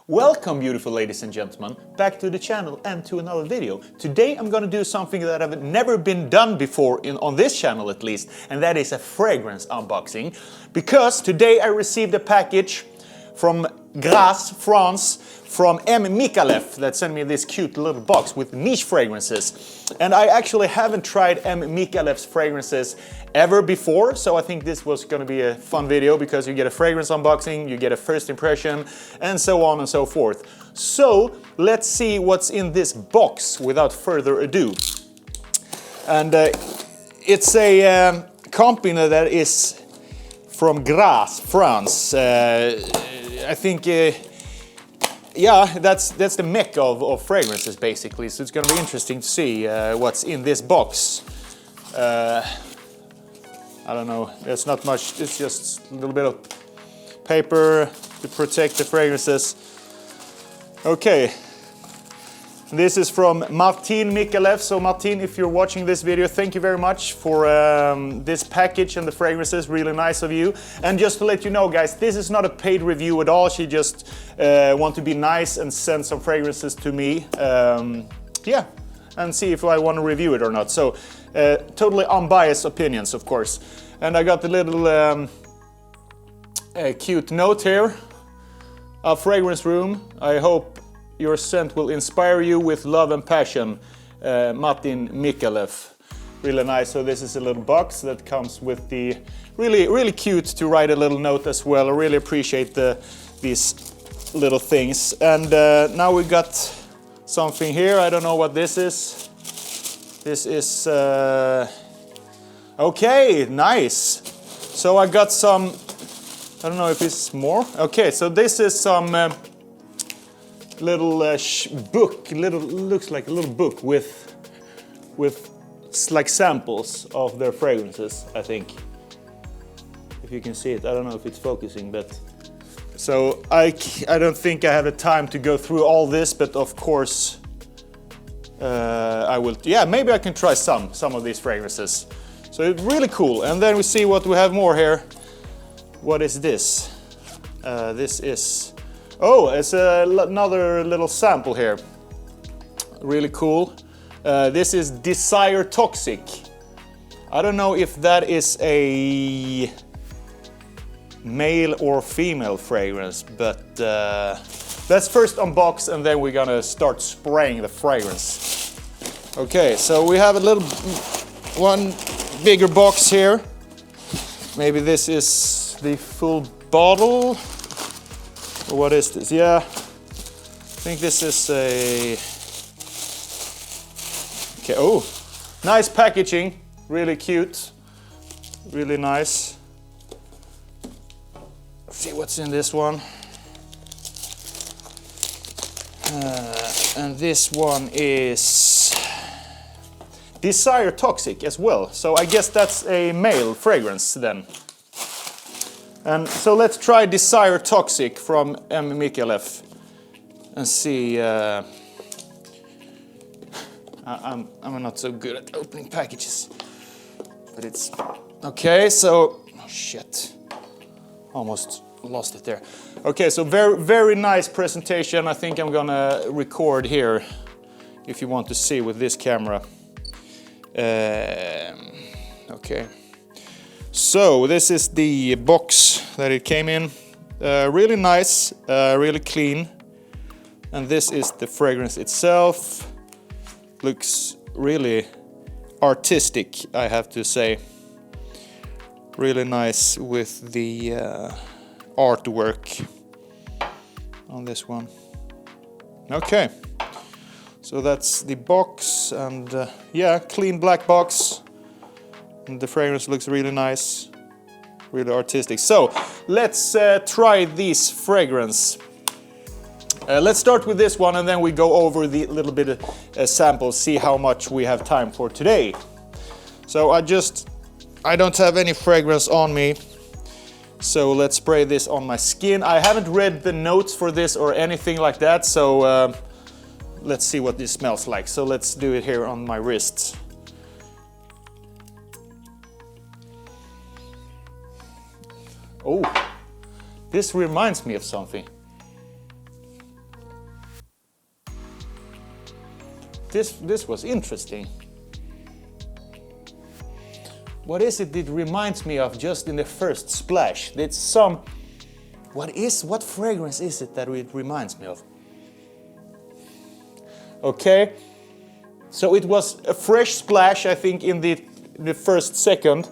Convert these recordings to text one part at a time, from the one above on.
Welcome, beautiful ladies and gentlemen, back to the channel and to another video. Today I'm gonna do something that I've never been done before, on this channel at least, and that is a fragrance unboxing. Because today I received a package from Grasse, France, from Micaleff that sent me this cute little box with niche fragrances. And I actually haven't tried Micaleff's fragrances ever before, so I think this was gonna be a fun video because you get a fragrance unboxing, you get a first impression, and so on and so forth. So let's see what's in this box without further ado. And it's a company that is from Grasse, France. I think, yeah, that's the mecca of fragrances basically. So it's gonna be interesting to see what's in this box. I don't know, there's not much, it's just a little bit of paper to protect the fragrances. Okay, this is from Martin Micaleff. So Martin, if you're watching this video, thank you very much for this package and the fragrances, really nice of you. And just to let you know guys, this is not a paid review at all, she just want to be nice and send some fragrances to me. Yeah, and see if I want to review it or not. So totally unbiased opinions, of course. And I got the little cute note here. A fragrance room. I hope your scent will inspire you with love and passion. Martin Micaleff. Really nice. So this is a little box that comes with the really cute to write a little note as well. I really appreciate these little things. And now we got something here. I don't know what this is. This is okay, nice. So I got some, I don't know if it's more. Okay, so this is some little book, looks like a little book with like samples of their fragrances, I think. If you can see it, I don't know if it's focusing, but so I don't think I have the time to go through all this, but of course I will. Yeah, maybe I can try some of these fragrances. So it's really cool. And then we see what we have more here. What is this? This is, oh, it's another little sample here. Really cool. This is Desire Toxic. I don't know if that is a male or female fragrance, but let's first unbox and then we're gonna start spraying the fragrance. Okay, so we have a little one bigger box here. Maybe this is the full bottle. Or what is this? Yeah, I think this is a... Okay, oh, nice packaging. Really cute. Really nice. Let's see what's in this one. And this one is Desire Toxic as well. So I guess that's a male fragrance then. And so let's try Desire Toxic from Micaleff and see. I'm not so good at opening packages, but it's okay. So, oh shit, almost lost it there. Okay, so very nice presentation. I think I'm gonna record here if you want to see with this camera. Okay, so this is the box that it came in. Really nice, really clean. And this is the fragrance itself. Looks really artistic, I have to say. Really nice with the artwork on this one. Okay. So that's the box, and yeah, clean black box. And the fragrance looks really nice, really artistic. So let's try this fragrance. Let's start with this one, and then we go over the little bit of samples, see how much we have time for today. So I don't have any fragrance on me. So let's spray this on my skin. I haven't read the notes for this or anything like that, so let's see what this smells like. So let's do it here on my wrists. Oh, This reminds me of something. This was interesting. What is it that reminds me of just in the first splash? It's some... What fragrance is it that it reminds me of? Okay, so it was a fresh splash, I think, in the first second.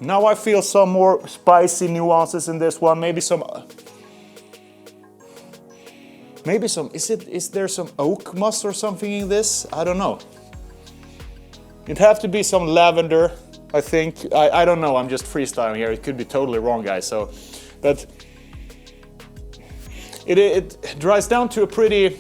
Now I feel some more spicy nuances in this one. Maybe some. Is there some oak moss or something in this? I don't know. It'd have to be some lavender, I think. I don't know. I'm just freestyling here. It could be totally wrong, guys. So, but it dries down to a pretty.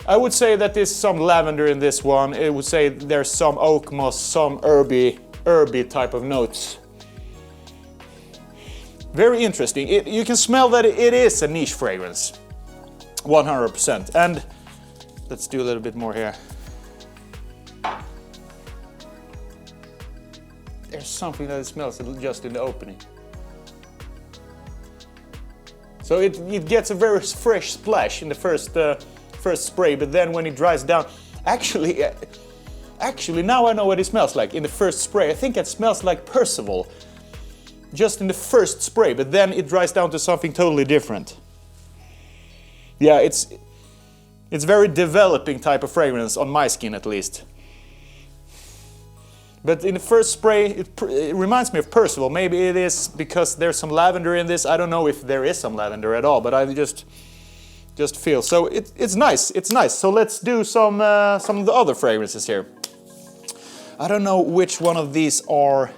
I would say that there's some lavender in this one. I would say there's some oak moss, some herby type of notes. Very interesting. You can smell that it is a niche fragrance, 100%. And let's do a little bit more here. There's something that it smells just in the opening. So it gets a very fresh splash in the first spray, but then when it dries down, actually now I know what it smells like. In the first spray, I think it smells like Percival, just in the first spray, but then it dries down to something totally different. Yeah, it's very developing type of fragrance on my skin, at least. But in the first spray, it reminds me of Percival. Maybe it is because there's some lavender in this. I don't know if there is some lavender at all, but I just feel. So it's nice. It's nice. So let's do some of the other fragrances here. I don't know which one of these are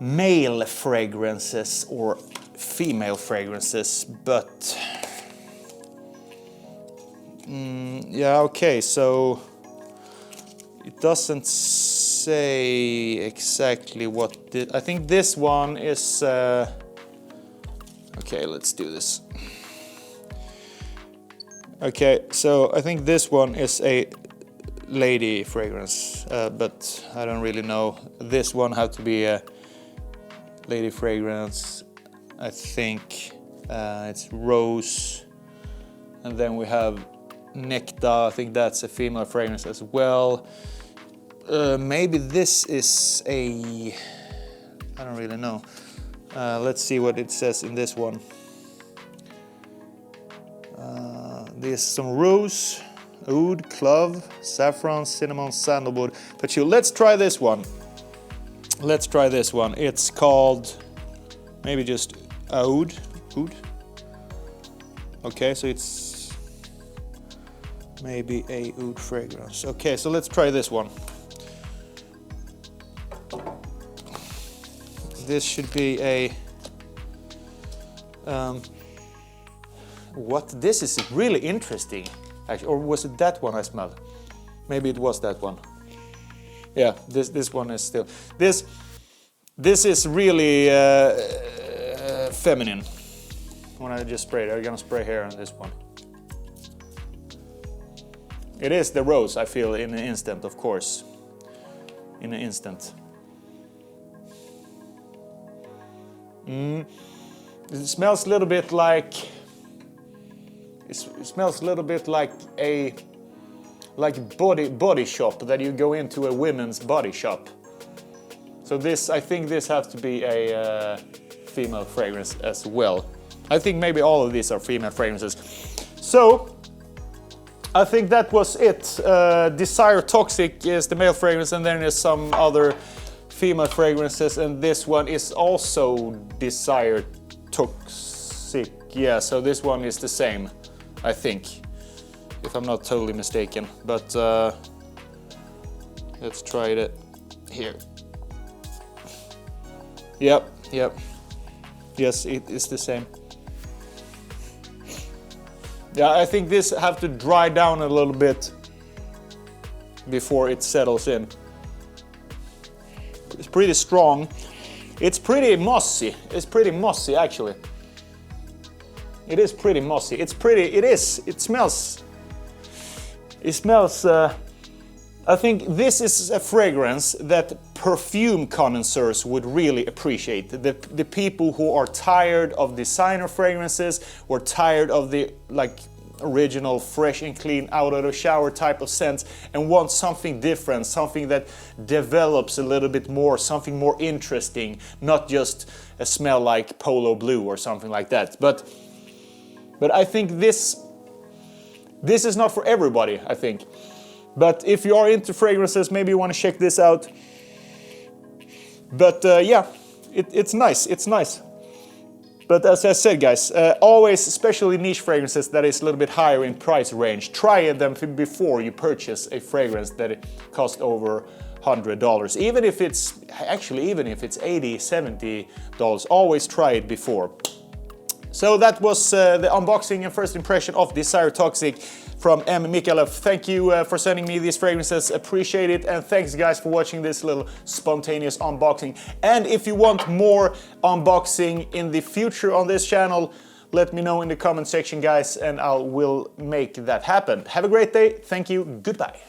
male fragrances or female fragrances, but yeah, okay. So it doesn't say exactly what. I think this one is. Okay, let's do this. Okay, so I think this one is a lady fragrance, but I don't really know. This one had to be a lady fragrance. I think it's rose, and then we have nectar. I think that's a female fragrance as well. Maybe this is a. I don't really know. Let's see what it says in this one. There's some rose, oud, clove, saffron, cinnamon, sandalwood, patchouli. Let's try this one. It's called maybe just oud. Okay, so it's maybe a oud fragrance. Okay, so let's try this one. This should be a. What? This is really interesting, actually. Or was it that one I smelled? Maybe it was that one. Yeah, this one is still. This is really feminine. When I just sprayed, I'm gonna spray here on this one. It is the rose, I feel, in an instant, of course. In an instant. It smells a little bit like. It smells a little bit like a body shop that you go into a women's body shop. So this, I think this has to be a female fragrance as well. I think maybe all of these are female fragrances. So I think that was it. Desire Toxic is the male fragrance, and then there's some other female fragrances, and this one is also Desire Toxic. Yeah, so this one is the same, I think, if I'm not totally mistaken. But let's try it here. Yep. Yes, it is the same. Yeah, I think this have to dry down a little bit before it settles in. It's pretty strong. It's pretty mossy. It's pretty mossy, actually. It is pretty mossy. It smells I think this is a fragrance that perfume connoisseurs would really appreciate. The people who are tired of designer fragrances, or tired of the like original fresh and clean out of the shower type of scents, and want something different, something that develops a little bit more, something more interesting, not just a smell like polo blue or something like that. But I think this is not for everybody, I think. But if you are into fragrances, maybe you want to check this out. But yeah, it's nice, it's nice. But as I said, guys, always, especially niche fragrances that is a little bit higher in price range, try them before you purchase a fragrance that costs over $100. Even if it's $80, $70, always try it before. So that was the unboxing and first impression of Desire Toxic from Micaleff. Thank you for sending me these fragrances, appreciate it, and thanks guys for watching this little spontaneous unboxing. And if you want more unboxing in the future on this channel, let me know in the comment section, guys, and I will make that happen. Have a great day, thank you, goodbye.